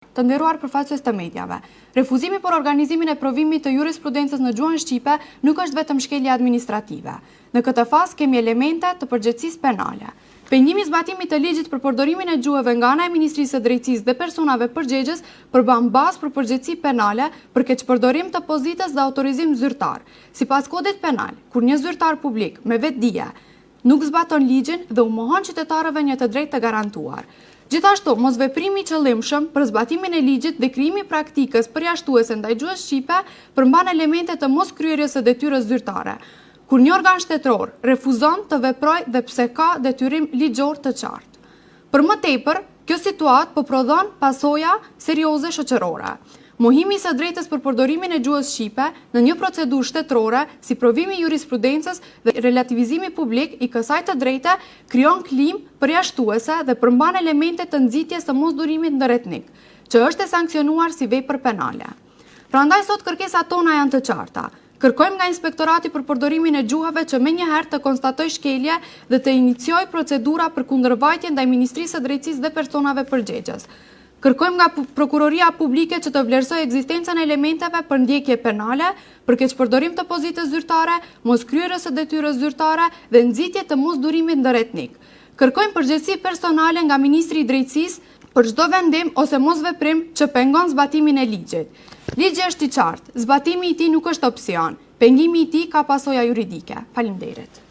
Të nderuar përfaqësues të medjave, refuzimi për organizimin e provimit të jurisprudencës në gjuhën shqipe nuk është vetëm shkelje administrative. Në këtë fazë kemi elemente të përgjegjësisë penale. Pengimi i zbatimit të ligjit për përdorimin e gjuhëve nga ana e Ministrisë së Drejtësisë dhe personave përgjegjës përban bazë për përgjegjësi penale për keqpërdorim të pozitës dhe autorizim zyrtar. Sipas kodit penal, kur një zyrtar publik me vetdije nuk zbaton ligjin dhe u mohon qytetarëve një të drejtë të garantuar. Gjithashtu, mosveprimi i qëllimshëm për zbatimin e ligjit dhe krijimi i praktikës përjashtuese ndaj gjuhës shqipe përmban elemente të moskryerjes së detyrës zyrtare, kur një organ shtetëror refuzon të veprojë dhe pse ka detyrim ligjor të qartë. Për më tepër, kjo situatë po prodhon pasoja serioze shoqërore. Mohimi i së drejtës për përdorimin e gjuhës shqipe në një procedurë shtetërore si provimi i jurisprudencës dhe relativizimi publik i kësaj të drejte krijon klimë përjashtuese dhe përmban elemente të nxitjes së mosdurimit ndëretnik, që është e sankcionuar si vepër penale. Prandaj sot kërkesat tona janë të qarta. Kërkojmë nga Inspektorati për përdorimin e gjuhave që menjëherë të konstatojë shkelje dhe të iniciojë procedura për kundërvajtje ndaj Ministrisë së Drejtësisë dhe personave përgjegjës. Kërkojmë nga Prokuroria Publike që të vlerësojë ekzistencën e elementeve për ndjekje penale, për keqpërdorim të pozitës zyrtare, moskryerjes së detyrës zyrtare dhe nxitje të mosdurimit ndëretnik. Kërkojmë përgjegjësi personale nga Ministri i Drejtësisë për çdo vendim ose mosveprim që pengon zbatimin e ligjit. Ligji është i qartë, zbatimi i tij nuk është opsion. Pengimi i tij ka pasoja juridike. Faleminderit.